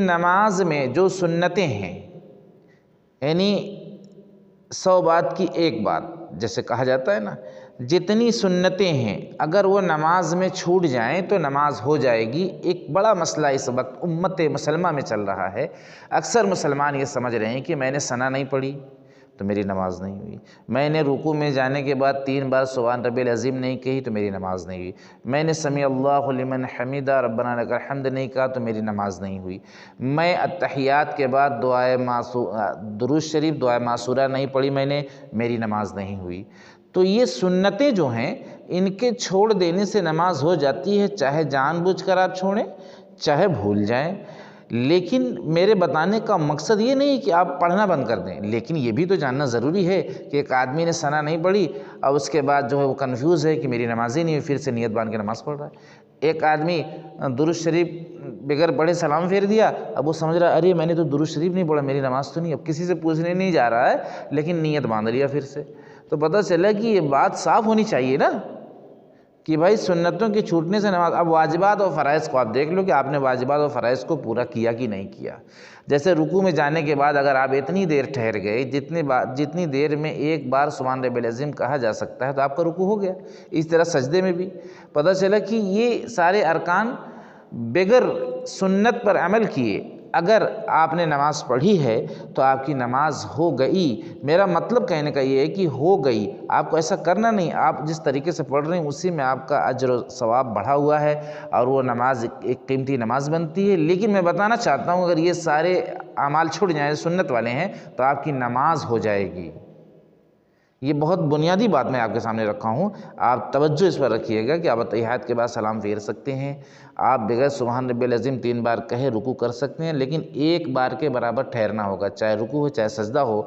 نماز میں جو سنتیں ہیں، یعنی 100 بات کی ایک بات جیسے کہا جاتا ہے نا، جتنی سنتیں ہیں اگر وہ نماز میں چھوٹ جائیں تو نماز ہو جائے گی۔ ایک بڑا مسئلہ اس وقت امت مسلمہ میں چل رہا ہے، اکثر مسلمان یہ سمجھ رہے ہیں کہ میں نے ثنا نہیں پڑھی تو میری نماز نہیں ہوئی، میں نے رکوع میں جانے کے بعد 3 بار سبحان ربی العظیم نہیں کہی تو میری نماز نہیں ہوئی، میں نے سمیع اللہ لمن حمیدہ ربنا لک الحمد نہیں کہا تو میری نماز نہیں ہوئی، میں التحیات کے بعد درود شریف دعائے معصورہ نہیں پڑھی میں نے، میری نماز نہیں ہوئی۔ تو یہ سنتیں جو ہیں ان کے چھوڑ دینے سے نماز ہو جاتی ہے، چاہے جان بوجھ کر آپ چھوڑیں چاہے بھول جائیں۔ لیکن میرے بتانے کا مقصد یہ نہیں کہ آپ پڑھنا بند کر دیں، لیکن یہ بھی تو جاننا ضروری ہے کہ ایک آدمی نے ثنا نہیں پڑھی اور اس کے بعد جو ہے وہ کنفیوز ہے کہ میری نماز ہی نہیں ہوئی، پھر سے نیت باندھ کے نماز پڑھ رہا ہے۔ ایک آدمی درود شریف بغیر پڑھے سلام پھیر دیا، اب وہ سمجھ رہا ہے ارے میں نے تو درود شریف نہیں پڑھا، میری نماز تو نہیں، اب کسی سے پوچھنے نہیں جا رہا ہے لیکن نیت باندھ لیا پھر سے۔ تو پتہ چلا کہ یہ بات صاف ہونی چاہیے نا کہ بھائی سنتوں کے چھوٹنے سے نماز۔ اب واجبات اور فرائض کو آپ دیکھ لو کہ آپ نے واجبات اور فرائض کو پورا کیا کہ نہیں کیا۔ جیسے رکوع میں جانے کے بعد اگر آپ اتنی دیر ٹھہر گئے جتنی دیر میں ایک بار سبحان ربی العظیم کہا جا سکتا ہے تو آپ کا رکوع ہو گیا۔ اس طرح سجدے میں بھی پتہ چلا کہ یہ سارے ارکان بغیر سنت پر عمل کیے اگر آپ نے نماز پڑھی ہے تو آپ کی نماز ہو گئی۔ میرا مطلب کہنے کا یہ ہے کہ ہو گئی، آپ کو ایسا کرنا نہیں، آپ جس طریقے سے پڑھ رہے ہیں اسی میں آپ کا اجر و ثواب بڑھا ہوا ہے اور وہ نماز ایک قیمتی نماز بنتی ہے۔ لیکن میں بتانا چاہتا ہوں اگر یہ سارے اعمال چھوٹ جائیں سنت والے ہیں تو آپ کی نماز ہو جائے گی۔ یہ بہت بنیادی بات میں آپ کے سامنے رکھا ہوں، آپ توجہ اس پر رکھیے گا کہ آپ التحیات کے بعد سلام پھیر سکتے ہیں، آپ بغیر سبحان ربی العظیم 3 بار کہے رکوع کر سکتے ہیں، لیکن ایک بار کے برابر ٹھہرنا ہوگا، چاہے رکوع ہو چاہے سجدہ ہو۔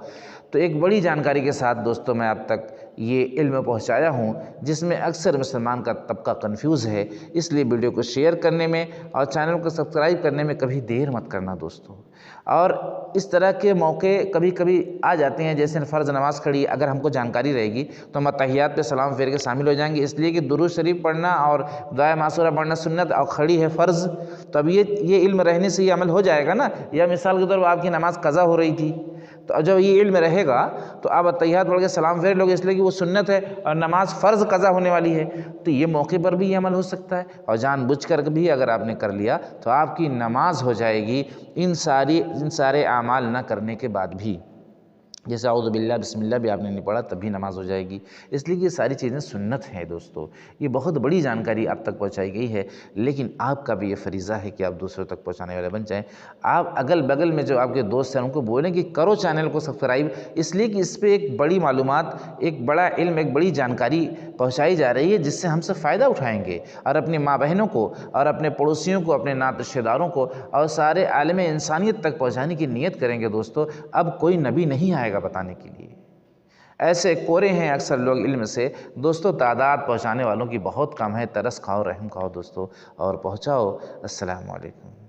تو ایک بڑی جانکاری کے ساتھ دوستوں میں آپ تک یہ علم پہنچایا ہوں جس میں اکثر مسلمان کا طبقہ کنفیوز ہے، اس لیے ویڈیو کو شیئر کرنے میں اور چینل کو سبسکرائب کرنے میں کبھی دیر مت کرنا دوستوں۔ اور اس طرح کے موقع کبھی کبھی آ جاتے ہیں، جیسے فرض نماز کھڑی اگر ہم کو جانکاری رہے گی تو ہم التحیات پہ سلام پھیر کے شامل ہو جائیں گے، اس لیے کہ درود شریف پڑھنا اور دعائے معصورہ پڑھنا سنت اور کھڑی ہے فرض، تو اب یہ علم رہنے سے یہ عمل ہو جائے گا نا۔ یا مثال کے طور پر آپ کی نماز قضا ہو رہی تھی تو جب یہ علم رہے گا تو آپ التحیات پڑھ کے سلام پھیر لوگے، اس لیے کہ وہ سنت ہے اور نماز فرض قضا ہونے والی ہے، تو یہ موقع پر بھی یہ عمل ہو سکتا ہے اور جان بوجھ کر بھی اگر آپ نے کر لیا تو آپ کی نماز ہو جائے گی ان سارے اعمال نہ کرنے کے بعد بھی۔ جیسے اعوذ باللہ بسم اللہ بھی آپ نے نہیں پڑھا تب بھی نماز ہو جائے گی، اس لیے کہ یہ ساری چیزیں سنت ہیں دوستو۔ یہ بہت بڑی جانکاری آپ تک پہنچائی گئی ہے، لیکن آپ کا بھی یہ فریضہ ہے کہ آپ دوسروں تک پہنچانے والے بن جائیں۔ آپ اگل بغل میں جو آپ کے دوست ہیں ان کو بولیں کہ کرو چینل کو سبسکرائب، اس لیے کہ اس پہ ایک بڑی معلومات، ایک بڑا علم، ایک بڑی جانکاری پہنچائی جا رہی ہے جس سے ہم سب فائدہ اٹھائیں گے اور اپنی ماں بہنوں کو اور اپنے پڑوسیوں کو، اپنے نعت رشتہ داروں کو اور سارے عالم انسانیت تک پہنچانے کی نیت کریں گے دوستو۔ اب کوئی نبی نہیں آئے گا بتانے کے لیے، ایسے کورے ہیں اکثر لوگ علم سے دوستو، تعداد پہنچانے والوں کی بہت کم ہے، ترس کھاؤ رحم کھاؤ دوستو اور پہنچاؤ۔ السلام علیکم۔